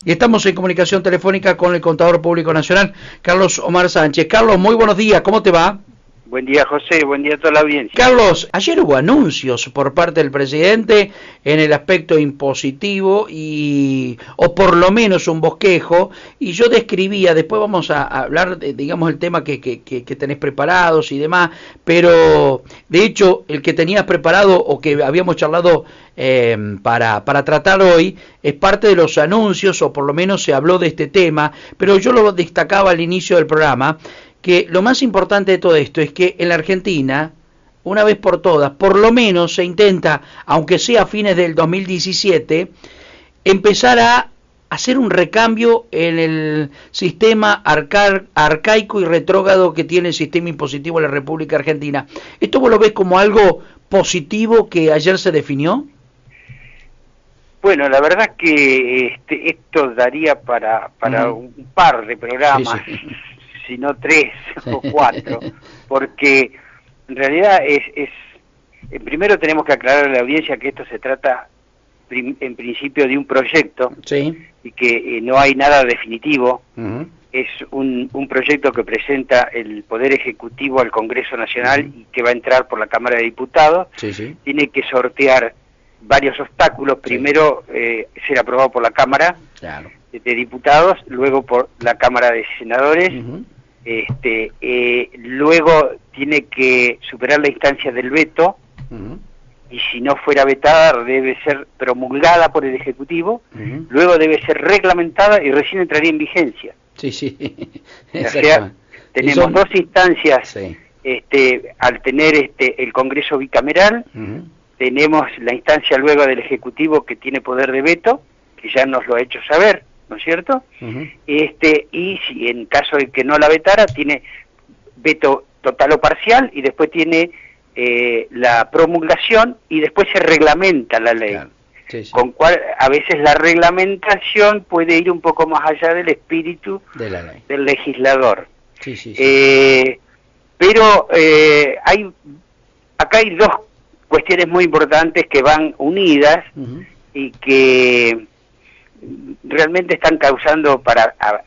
Y estamos en comunicación telefónica con el Contador Público Nacional, Carlos Omar Sánchez. Carlos, muy buenos días, ¿cómo te va? Buen día, José, buen día a toda la audiencia. Carlos, ayer hubo anuncios por parte del presidente en el aspecto impositivo o por lo menos un bosquejo, y yo describía, después vamos a hablar de, digamos, el tema que tenés preparados y demás, pero de hecho el que tenías preparado o que habíamos charlado para tratar hoy es parte de los anuncios, o por lo menos se habló de este tema, pero yo lo destacaba al inicio del programa, que lo más importante de todo esto es que en la Argentina, una vez por todas, por lo menos se intenta, aunque sea a fines del 2017, empezar a hacer un recambio en el sistema arcaico y retrógrado que tiene el sistema impositivo de la República Argentina. ¿Esto vos lo ves como algo positivo que ayer se definió? Bueno, la verdad que esto daría para un par de programas. Sí, sí. Si no 3 o 4, porque en realidad primero tenemos que aclarar a la audiencia que esto se trata en principio de un proyecto, sí, y que no hay nada definitivo. Es un proyecto que presenta el Poder Ejecutivo al Congreso Nacional y que va a entrar por la Cámara de Diputados. Sí. Tiene que sortear varios obstáculos, primero ser aprobado por la Cámara de Diputados, luego por la Cámara de Senadores, luego tiene que superar la instancia del veto, y si no fuera vetada debe ser promulgada por el Ejecutivo, luego debe ser reglamentada y recién entraría en vigencia. Sí. O sea, tenemos dos instancias, al tener el Congreso bicameral, tenemos la instancia luego del Ejecutivo que tiene poder de veto, que ya nos lo ha hecho saber, ¿no es cierto? Y si en caso de que no la vetara, tiene veto total o parcial, y después tiene la promulgación, y después se reglamenta la ley. Claro. Sí. Con cual a veces la reglamentación puede ir un poco más allá del espíritu de la ley del legislador. Pero acá hay dos cuestiones muy importantes que van unidas y que realmente están causando,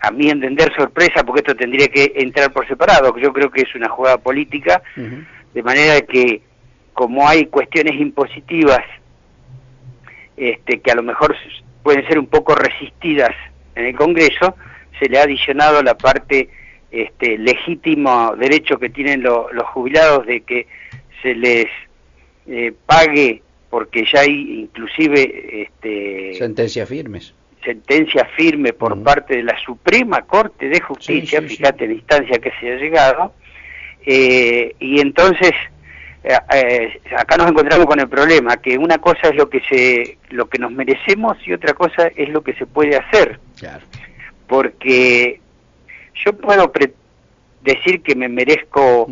a mi entender, sorpresa, porque esto tendría que entrar por separado, que yo creo que es una jugada política, de manera que, como hay cuestiones impositivas que a lo mejor pueden ser un poco resistidas en el Congreso, se le ha adicionado la parte legítimo derecho que tienen los jubilados de que se les pague, porque ya hay inclusive sentencias firmes por parte de la Suprema Corte de Justicia, fíjate la instancia que se ha llegado, y entonces acá nos encontramos con el problema, que una cosa es lo que nos merecemos y otra cosa es lo que se puede hacer. Claro. Porque yo puedo decir que me merezco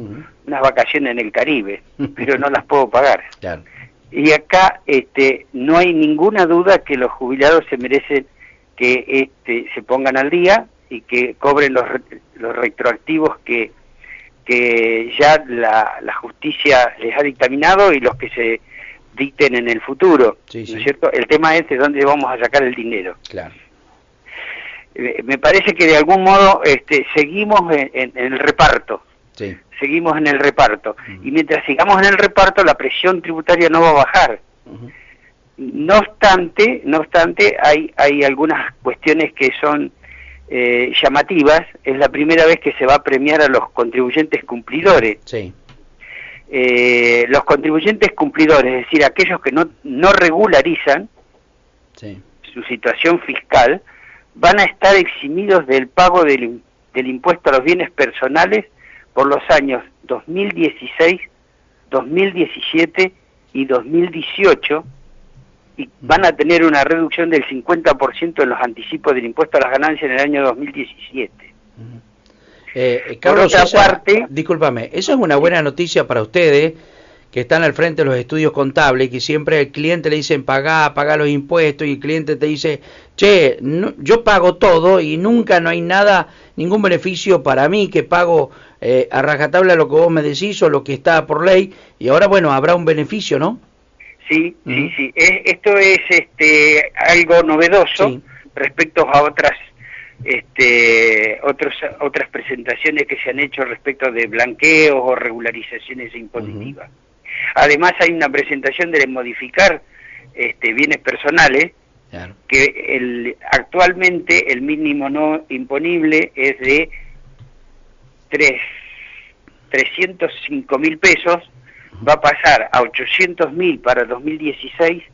unas vacaciones en el Caribe, pero no las puedo pagar. Claro. Y acá no hay ninguna duda que los jubilados se merecen que se pongan al día y que cobren los retroactivos que ya la justicia les ha dictaminado y los que se dicten en el futuro, ¿no es cierto? El tema es de dónde vamos a sacar el dinero. Claro. Me parece que de algún modo seguimos en el reparto. Sí. Seguimos en el reparto. Y mientras sigamos en el reparto, la presión tributaria no va a bajar. No obstante, hay algunas cuestiones que son llamativas. Es la primera vez que se va a premiar a los contribuyentes cumplidores. Sí. Los contribuyentes cumplidores, es decir, aquellos que no regularizan su situación fiscal, van a estar eximidos del pago del impuesto a los bienes personales por los años 2016, 2017 y 2018, y van a tener una reducción del 50% en los anticipos del impuesto a las ganancias en el año 2017. Carlos, por otra parte, discúlpame, esa es una buena noticia para ustedes, que están al frente de los estudios contables, que siempre al cliente le dicen paga los impuestos, y el cliente te dice, che, no, yo pago todo y nunca no hay ningún beneficio para mí, que pago a rajatabla lo que vos me decís o lo que está por ley, y ahora bueno, habrá un beneficio, ¿no? Sí. Esto es algo novedoso, respecto a otras presentaciones que se han hecho respecto de blanqueos o regularizaciones impositivas. Además hay una presentación de modificar bienes personales, claro, que actualmente el mínimo no imponible es de 305.000 pesos, va a pasar a 800.000 para 2016,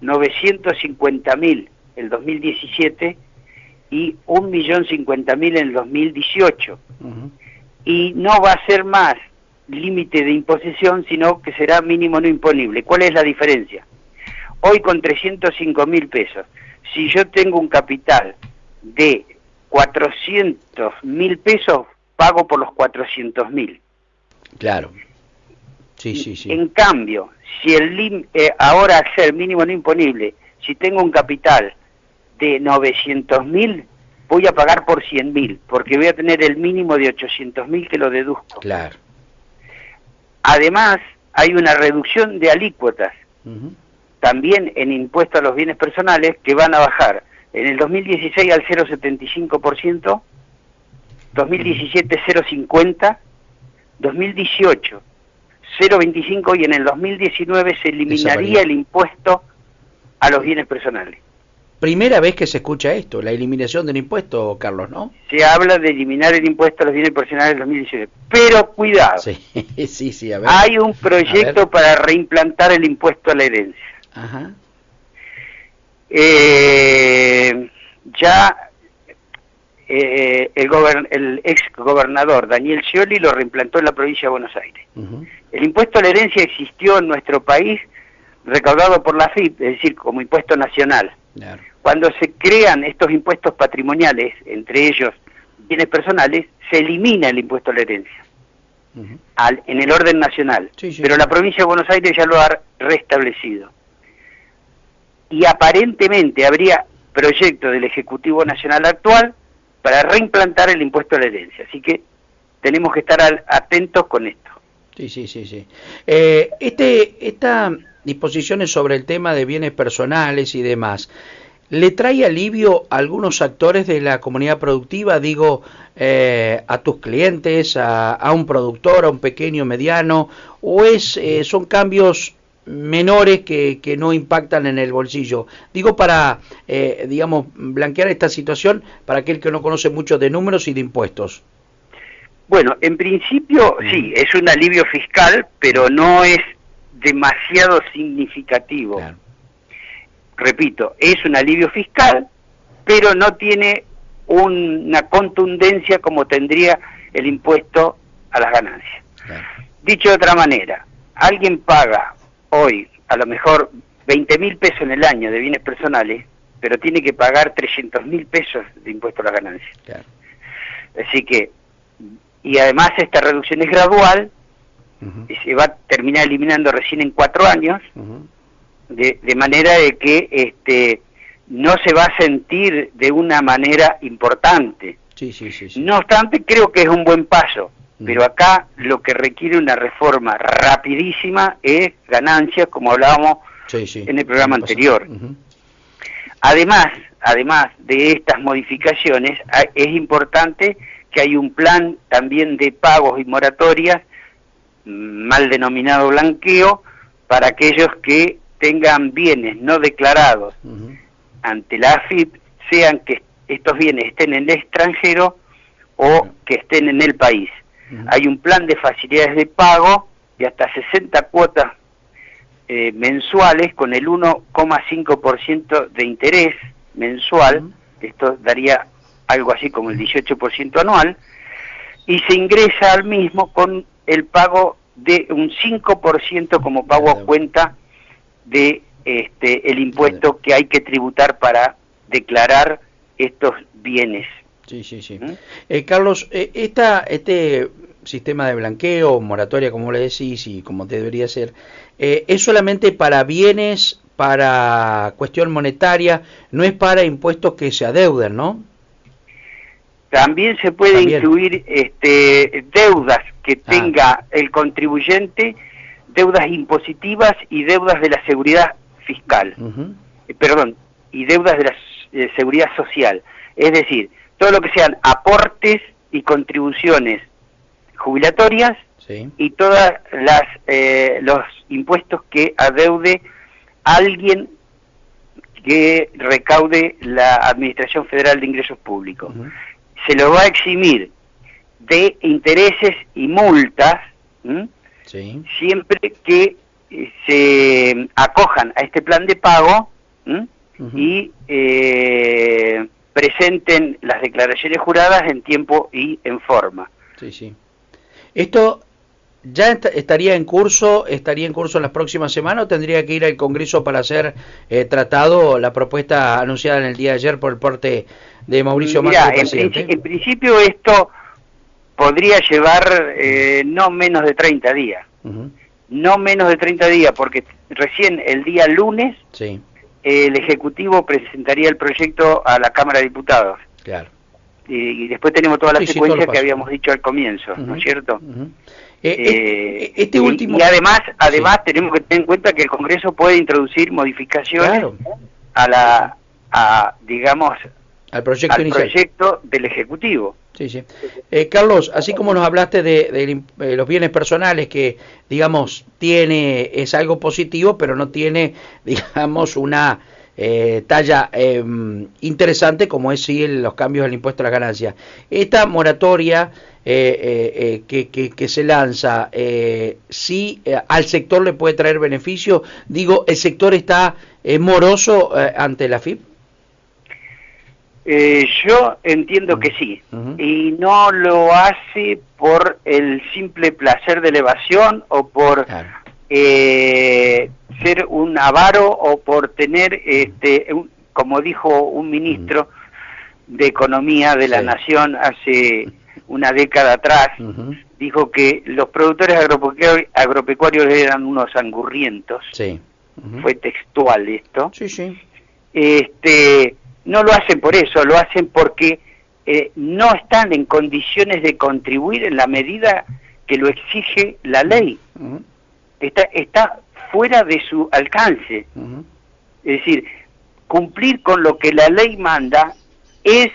950.000 el 2017 y 1.050.000 en el 2018. Y no va a ser más límite de imposición, sino que será mínimo no imponible. ¿Cuál es la diferencia? Hoy con 305.000 pesos, si yo tengo un capital de 400.000 pesos, pago por los 400.000. Claro. Sí, sí, sí. En cambio, si ahora al ser mínimo no imponible, si tengo un capital de 900.000, voy a pagar por 100.000, porque voy a tener el mínimo de 800.000 que lo deduzco. Claro. Además, hay una reducción de alícuotas, también en impuesto a los bienes personales, que van a bajar en el 2016 al 0,75%, 2017 0,50%, 2018 0,25% y en el 2019 se eliminaría el impuesto a los bienes personales. Primera vez que se escucha esto, la eliminación del impuesto, Carlos, ¿no? Se habla de eliminar el impuesto a los bienes personales en 2019. Pero cuidado, sí, a ver. Hay un proyecto para reimplantar el impuesto a la herencia. Ajá. El ex gobernador Daniel Scioli lo reimplantó en la provincia de Buenos Aires. El impuesto a la herencia existió en nuestro país recaudado por la AFIP, es decir, como impuesto nacional. Claro. Cuando se crean estos impuestos patrimoniales, entre ellos bienes personales, se elimina el impuesto a la herencia en el orden nacional. Pero la provincia de Buenos Aires ya lo ha restablecido. Y aparentemente habría proyecto del Ejecutivo Nacional actual para reimplantar el impuesto a la herencia. Así que tenemos que estar atentos con esto. Sí. Esta disposiciones sobre el tema de bienes personales y demás, ¿le trae alivio a algunos actores de la comunidad productiva? Digo, a tus clientes, a un productor, a un pequeño, mediano, o son cambios menores que no impactan en el bolsillo. Digo para, digamos, blanquear esta situación para aquel que no conoce mucho de números y de impuestos. Bueno, en principio sí, es un alivio fiscal, pero no es demasiado significativo. Claro. Repito, es un alivio fiscal, pero no tiene una contundencia como tendría el impuesto a las ganancias. Claro. Dicho de otra manera, alguien paga hoy a lo mejor 20.000 pesos en el año de bienes personales, pero tiene que pagar 300.000 pesos de impuesto a las ganancias. Claro. Así que, y además esta reducción es gradual, y se va a terminar eliminando recién en 4 años, de manera de que no se va a sentir de una manera importante. Sí. No obstante, creo que es un buen paso, pero acá lo que requiere una reforma rapidísima es ganancias, como hablábamos en el programa anterior. Además de estas modificaciones, es importante que hay un plan también de pagos y moratorias, mal denominado blanqueo, para aquellos que tengan bienes no declarados ante la AFIP, sean que estos bienes estén en el extranjero o que estén en el país. Hay un plan de facilidades de pago de hasta 60 cuotas mensuales con el 1,5% de interés mensual, esto daría algo así como el 18% anual, y se ingresa al mismo con el pago de un 5% como pago a cuenta de el impuesto que hay que tributar para declarar estos bienes. Sí. Carlos, este sistema de blanqueo, moratoria, como le decís, y como te debería ser, ¿es solamente para bienes, para cuestión monetaria, no es para impuestos que se adeuden, no? También se puede incluir deudas que tenga el contribuyente, deudas impositivas y deudas de la seguridad fiscal. Y deudas de la seguridad social. Es decir, todo lo que sean aportes y contribuciones jubilatorias, sí, y todas los impuestos que adeude alguien que recaude la Administración Federal de Ingresos Públicos. Se lo va a eximir de intereses y multas, sí, siempre que se acojan a este plan de pago y presenten las declaraciones juradas en tiempo y en forma. Sí, sí. ¿Esto ya estaría en curso en las próximas semanas o tendría que ir al Congreso para ser tratado la propuesta anunciada en el día de ayer por el parte de Mauricio Macri, presidente? En principio esto podría llevar no menos de 30 días. No menos de 30 días, porque recién el día lunes, sí, el Ejecutivo presentaría el proyecto a la Cámara de Diputados. Claro. Y después tenemos toda la secuencia que habíamos dicho al comienzo, ¿no es cierto? Este último... Y además tenemos que tener en cuenta que el Congreso puede introducir modificaciones, claro, digamos, al proyecto del Ejecutivo. Sí, sí. Carlos, así como nos hablaste de los bienes personales que, digamos, es algo positivo, pero no tiene, digamos, una talla interesante como es sí los cambios del impuesto a las ganancias. Esta moratoria que se lanza, sí al sector le puede traer beneficio. Digo, ¿el sector está moroso ante la AFIP? Yo entiendo que sí, y no lo hace por el simple placer de elevación o por ser un avaro o por tener, como dijo un ministro de Economía de la Nación hace una década atrás, dijo que los productores agropecuarios eran unos angurrientos, fue textual esto. No lo hacen por eso, lo hacen porque no están en condiciones de contribuir en la medida que lo exige la ley. Está fuera de su alcance. Es decir, cumplir con lo que la ley manda es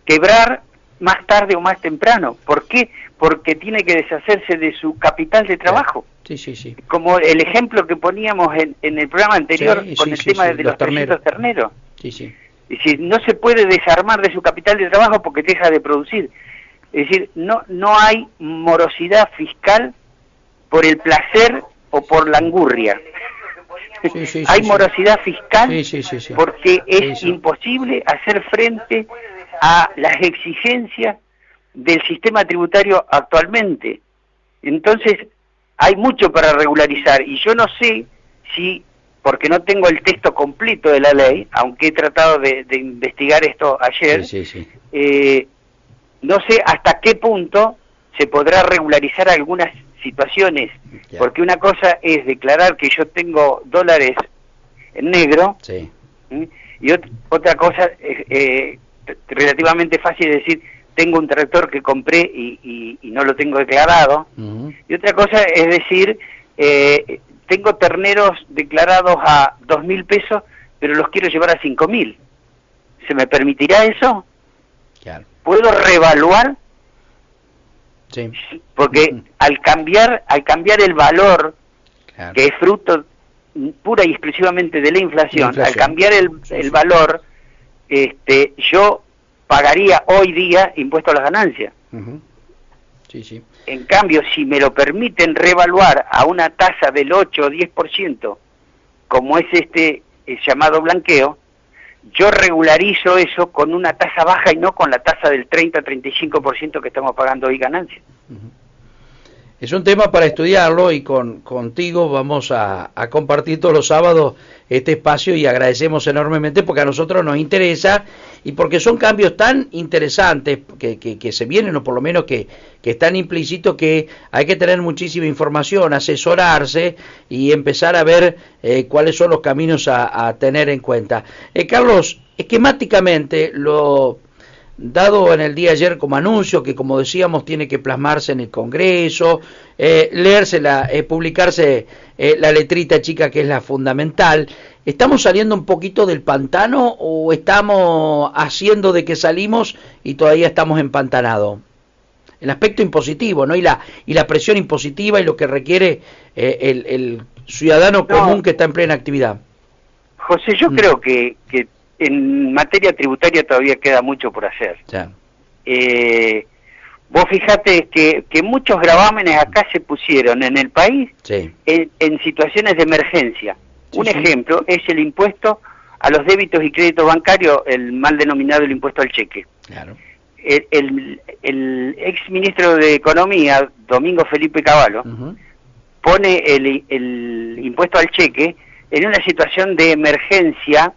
quebrar más tarde o más temprano. ¿Por qué? Porque tiene que deshacerse de su capital de trabajo. Como el ejemplo que poníamos en el programa anterior con el tema de los terneros. Es decir, no se puede desarmar de su capital de trabajo porque deja de producir. Es decir, no hay morosidad fiscal por el placer o por la angurria. Hay morosidad fiscal porque es imposible hacer frente a las exigencias del sistema tributario actualmente. Entonces, hay mucho para regularizar y yo no sé si, porque no tengo el texto completo de la ley, aunque he tratado de investigar esto ayer, no sé hasta qué punto se podrá regularizar algunas situaciones, porque una cosa es declarar que yo tengo dólares en negro, y otra cosa es relativamente fácil de decir, tengo un tractor que compré y no lo tengo declarado, y otra cosa es decir, tengo terneros declarados a 2.000 pesos, pero los quiero llevar a 5.000. ¿Se me permitirá eso? ¿Puedo reevaluar? Porque al cambiar el valor, que es fruto pura y exclusivamente de la inflación, al cambiar el valor, yo pagaría hoy día impuesto a las ganancias. En cambio, si me lo permiten reevaluar a una tasa del 8 o 10%, como es el llamado blanqueo, yo regularizo eso con una tasa baja y no con la tasa del 30-35% que estamos pagando hoy ganancias. Es un tema para estudiarlo y contigo vamos a compartir todos los sábados este espacio y agradecemos enormemente porque a nosotros nos interesa y porque son cambios tan interesantes que se vienen o por lo menos que están implícitos que hay que tener muchísima información, asesorarse y empezar a ver cuáles son los caminos a tener en cuenta. Carlos, esquemáticamente dado en el día de ayer como anuncio, que como decíamos tiene que plasmarse en el Congreso, publicarse la letrita chica que es la fundamental, ¿estamos saliendo un poquito del pantano o estamos haciendo de que salimos y todavía estamos empantanados? El aspecto impositivo, ¿no? Y la presión impositiva y lo que requiere el ciudadano común que está en plena actividad. José, yo creo que en materia tributaria todavía queda mucho por hacer. Ya. Vos fijate que muchos gravámenes acá se pusieron en el país Sí. en situaciones de emergencia. Sí, Un sí. ejemplo es el impuesto a los débitos y créditos bancarios, el mal denominado el impuesto al cheque. Claro. El ex ministro de Economía, Domingo Felipe Cavallo, pone el impuesto al cheque en una situación de emergencia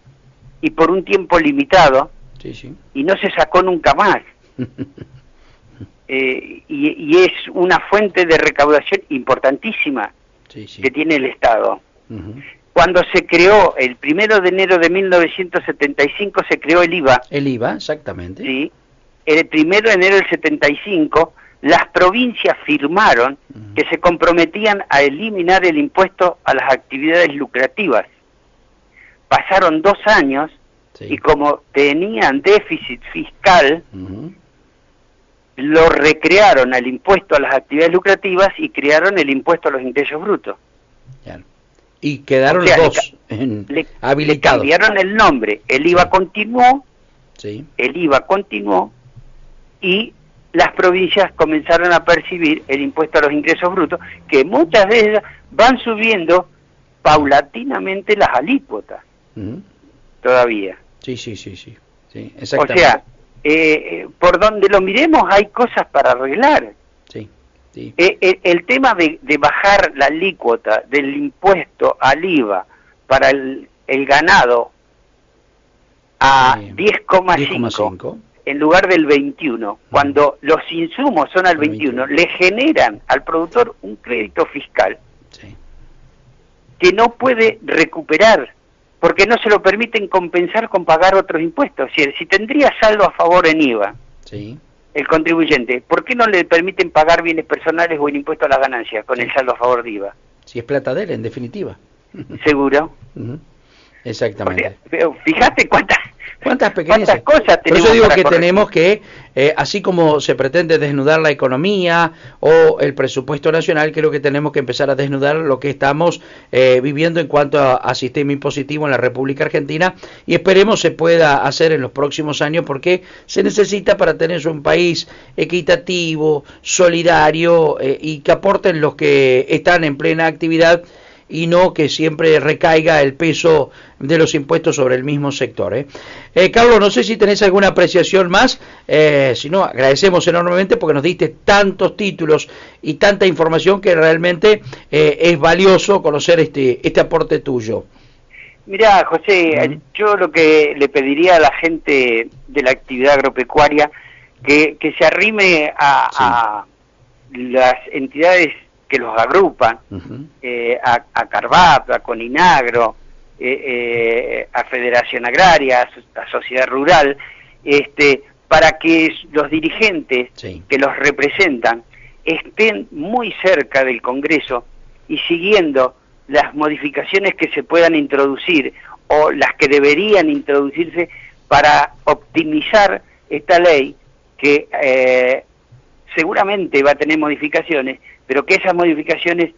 y por un tiempo limitado, Sí, sí. y no se sacó nunca más. Y es una fuente de recaudación importantísima Sí, sí. que tiene el Estado. Ujú. Cuando se creó, el 1 de enero de 1975, se creó el IVA. El IVA, exactamente. ¿Sí? El 1 de enero del 75, las provincias firmaron que se comprometían a eliminar el impuesto a las actividades lucrativas. Pasaron 2 años Sí. y como tenían déficit fiscal, Ujú. lo recrearon al impuesto a las actividades lucrativas y crearon el impuesto a los ingresos brutos. Claro. Y quedaron O sea, dos le habilitados. cambiaron el nombre, el IVA continuó, Sí. Y las provincias comenzaron a percibir el impuesto a los ingresos brutos, que muchas de ellas van subiendo paulatinamente las alícuotas Ujú. todavía. Sí, sí, sí, sí. Sí, O exactamente. sea, por donde lo miremos hay cosas para arreglar. Sí, sí. El tema de bajar la alícuota del impuesto al IVA para el ganado a 10,5 en lugar del 21, cuando los insumos son al 21, le generan al productor un crédito fiscal Sí. que no puede recuperar, porque no se lo permiten compensar con pagar otros impuestos. Si tendría saldo a favor en IVA, Sí. el contribuyente, ¿por qué no le permiten pagar bienes personales o el impuesto a las ganancias con el saldo a favor de IVA? Si es plata de él, en definitiva. ¿Seguro? Ujú. Exactamente. Pero fíjate cuántas Pequeñas cosas Por tenemos eso digo para que corregir. tenemos que, así como se pretende desnudar la economía o el presupuesto nacional, creo que tenemos que empezar a desnudar lo que estamos viviendo en cuanto a sistema impositivo en la República Argentina, y esperemos se pueda hacer en los próximos años, porque se necesita para tener un país equitativo, solidario, y que aporten los que están en plena actividad, y no que siempre recaiga el peso de los impuestos sobre el mismo sector. Carlos, no sé si tenés alguna apreciación más, si no, agradecemos enormemente porque nos diste tantos títulos y tanta información que realmente es valioso conocer este aporte tuyo. Mirá, José, yo lo que le pediría a la gente de la actividad agropecuaria que se arrime a las entidades que los agrupan, a Carvap, a Coninagro, a Federación Agraria, a Sociedad Rural, para que los dirigentes que los representan estén muy cerca del Congreso y siguiendo las modificaciones que se puedan introducir o las que deberían introducirse para optimizar esta ley que seguramente va a tener modificaciones, pero que esas modificaciones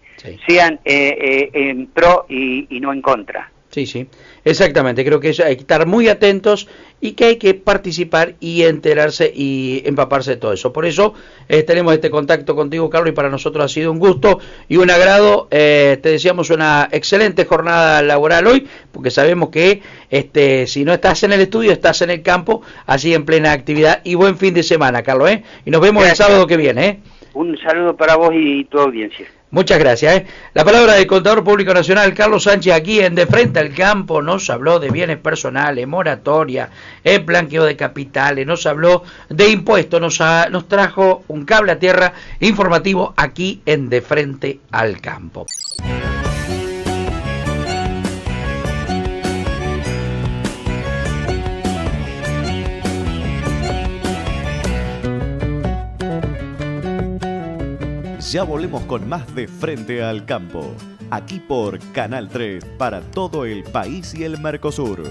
sean en pro y no en contra. Sí, sí, exactamente, creo que hay que estar muy atentos y que hay que participar y enterarse y empaparse de todo eso. Por eso tenemos este contacto contigo, Carlos, y para nosotros ha sido un gusto y un agrado. Te deseamos una excelente jornada laboral hoy, porque sabemos que si no estás en el estudio, estás en el campo, así en plena actividad, y buen fin de semana, Carlos, y nos vemos el sábado que viene. Un saludo para vos y tu audiencia. Muchas gracias. La palabra del Contador Público Nacional, Carlos Sánchez, aquí en De Frente al Campo. Nos habló de bienes personales, moratoria, blanqueo de capitales, nos habló de impuestos, nos trajo un cable a tierra informativo aquí en De Frente al Campo. Ya volvemos con más de Frente al Campo, aquí por Canal 3 para todo el país y el Mercosur.